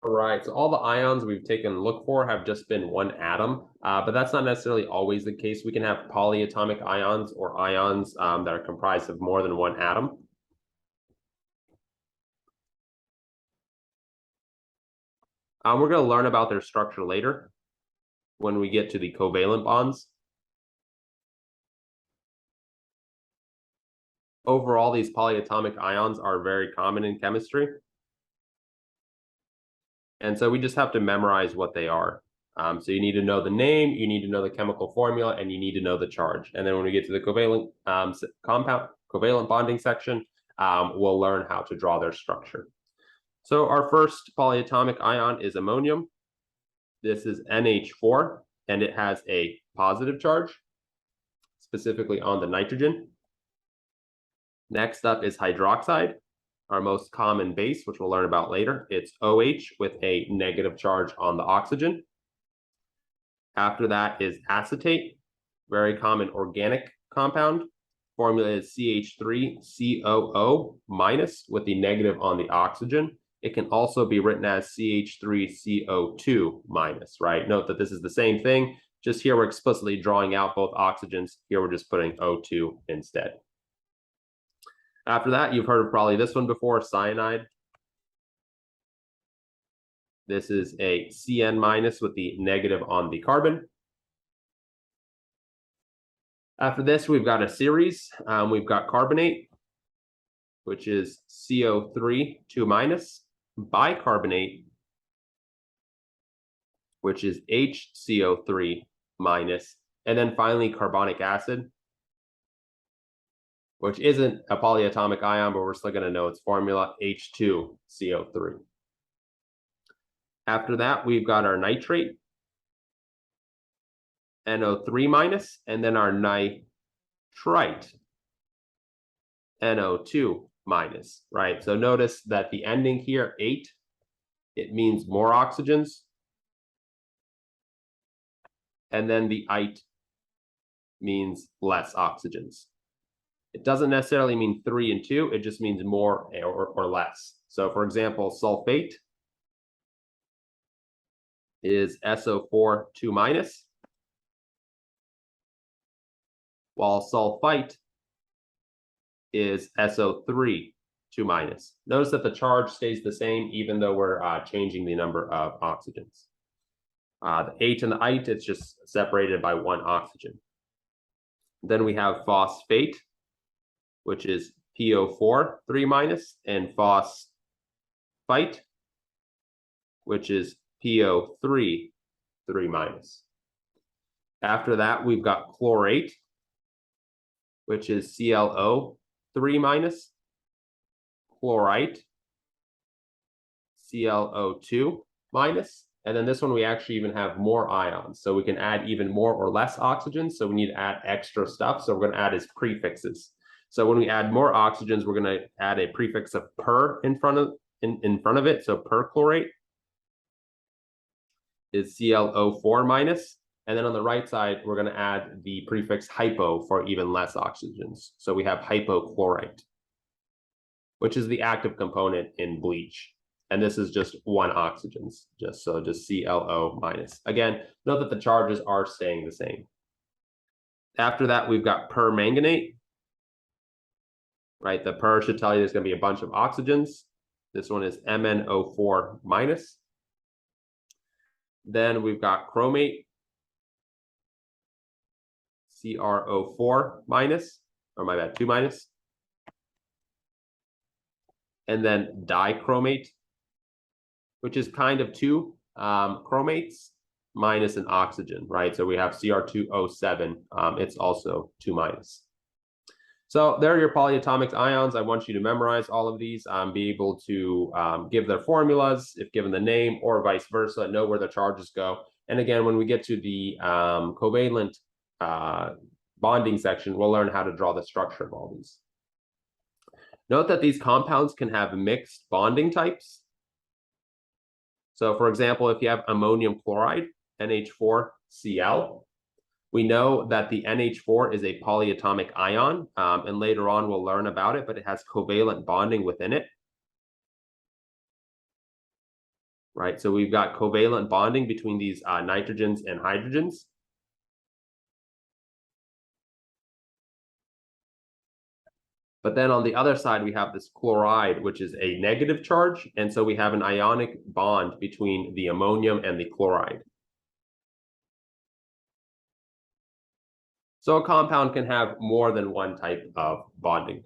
All right, so all the ions we've taken a look for have just been one atom, but that's not necessarily always the case. We can have polyatomic ions or ions that are comprised of more than one atom. We're going to learn about their structure later when we get to the covalent bonds. Overall, these polyatomic ions are very common in chemistry. And so we just have to memorize what they are. So you need to know the name, you need to know the chemical formula, and you need to know the charge. And then when we get to the covalent covalent bonding section, we'll learn how to draw their structure. So our first polyatomic ion is ammonium. This is NH4, and it has a positive charge, specifically on the nitrogen. Next up is hydroxide, our most common base, which we'll learn about later. It's OH with a negative charge on the oxygen. After that is acetate, very common organic compound. Formula is CH3COO minus with the negative on the oxygen. It can also be written as CH3CO2 minus, right? Note that this is the same thing. Just here we're explicitly drawing out both oxygens. Here we're just putting O2 instead. After that, you've heard of probably this one before, cyanide. This is a CN minus with the negative on the carbon. After this, we've got a series. We've got carbonate, which is CO3 2 minus, bicarbonate, which is HCO3 minus, and then finally carbonic acid, which isn't a polyatomic ion, but we're still going to know its formula, H2CO3. After that, we've got our nitrate, NO3 minus, and then our nitrite, NO2 minus, right? So notice that the ending here, 8, it means more oxygens. And then the ite means less oxygens. It doesn't necessarily mean 3 and 2, it just means more or less. So for example, sulfate is SO4 2 minus, while sulfite is SO3 2 minus. Notice that the charge stays the same even though we're changing the number of oxygens. The H and the ite, it's just separated by one oxygen. Then we have phosphate, which is PO4 3 minus, and phosphite, which is PO3 3 minus. After that, we've got chlorate, which is ClO 3 minus, chlorite, ClO2 minus, and then this one we actually even have more ions, so we can add even more or less oxygen, so we need to add extra stuff, so we're going to add as prefixes. So when we add more oxygens, we're going to add a prefix of per in front of it, so perchlorate is ClO4 minus, and then on the right side, we're going to add the prefix hypo for even less oxygens. So we have hypochlorite, which is the active component in bleach. And this is just one oxygens, just ClO minus. Again, note that the charges are staying the same. After that, we've got permanganate, right? The per should tell you there's going to be a bunch of oxygens. This one is MnO4 minus. Then we've got chromate, CrO4 minus, or my bad, 2 minus. And then dichromate, which is kind of 2 chromates minus an oxygen, right? So we have Cr2O7, it's also 2 minus. So there are your polyatomic ions. I want you to memorize all of these, be able to give their formulas if given the name, or vice versa, know where the charges go. And again, when we get to the covalent bonding section, we'll learn how to draw the structure of all these. Note that these compounds can have mixed bonding types. So for example, if you have ammonium chloride, NH4Cl, we know that the NH4 is a polyatomic ion, and later on we'll learn about it, but it has covalent bonding within it. right? So we've got covalent bonding between these nitrogens and hydrogens. But then on the other side, we have this chloride, which is a negative charge. And so we have an ionic bond between the ammonium and the chloride. So a compound can have more than one type of bonding.